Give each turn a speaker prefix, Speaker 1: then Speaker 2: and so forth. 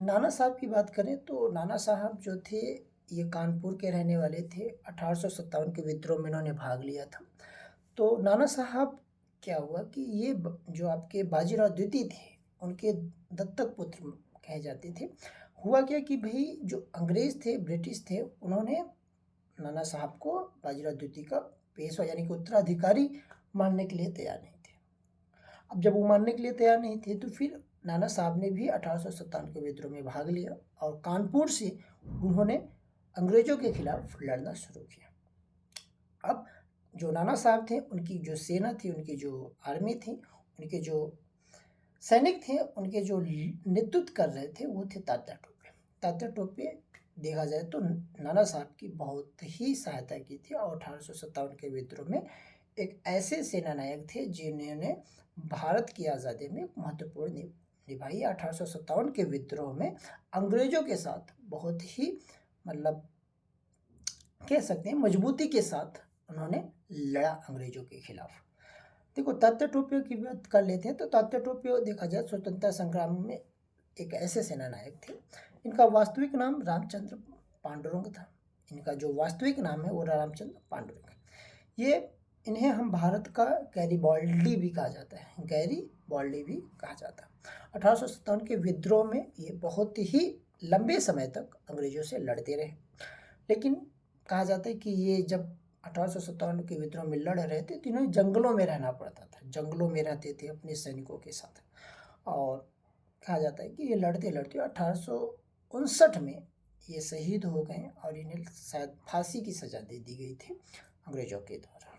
Speaker 1: नाना साहब की बात करें तो नाना साहब जो थे ये कानपुर के रहने वाले थे। 1857 के विद्रोह में इन्होंने भाग लिया था। तो नाना साहब क्या हुआ कि ये जो आपके बाजीराव द्वितीय थे उनके दत्तक पुत्र कहे जाते थे। हुआ क्या कि भाई जो अंग्रेज थे, ब्रिटिश थे, उन्होंने नाना साहब को बाजीराव द्वितीय का पेशवा यानी कि उत्तराधिकारी मानने के लिए तैयार नहीं थे। अब जब वो मानने के लिए तैयार नहीं थे तो फिर नाना साहब ने भी 1857 के विद्रोह में भाग लिया और कानपुर से उन्होंने अंग्रेजों के खिलाफ लड़ना शुरू किया। अब जो नाना साहब थे उनकी जो सेना थी, उनकी जो आर्मी थी, उनके जो सैनिक थे, उनके जो नेतृत्व कर रहे थे वो थे तात्या टोपे। तात्या टोपे देखा जाए तो नाना साहब की बहुत ही सहायता की थी और 1857 के विद्रोह में एक ऐसे सेना नायक थे जिन्होंने भारत की आज़ादी में महत्वपूर्ण निभाई। 1857 के विद्रोह में अंग्रेजों के साथ बहुत ही मतलब कह सकते हैं मजबूती के साथ उन्होंने लड़ा अंग्रेजों के खिलाफ। देखो तात्या टोपे की बात कर लेते हैं तो तात्या टोपे देखा जाए स्वतंत्रता संग्राम में एक ऐसे सेना नायक थे। इनका वास्तविक नाम रामचंद्र पांडुरंग था। इनका जो वास्तविक नाम है वो रामचंद्र पांडुरंग है। ये इन्हें हम भारत का गैरीबॉल्डी भी कहा जाता है, गैरीबॉल्डी भी कहा जाता है। 1857 के विद्रोह में ये बहुत ही लंबे समय तक अंग्रेजों से लड़ते रहे, लेकिन कहा जाता है कि ये जब 1857 के विद्रोह में लड़ रहे थे तो इन्हें जंगलों में रहना पड़ता था, जंगलों में रहते थे अपने सैनिकों के साथ। और कहा जाता है कि ये लड़ते लड़ते 1859 में ये शहीद हो गए और इन्हें शायद फांसी की सज़ा दे दी गई थी अंग्रेजों के द्वारा।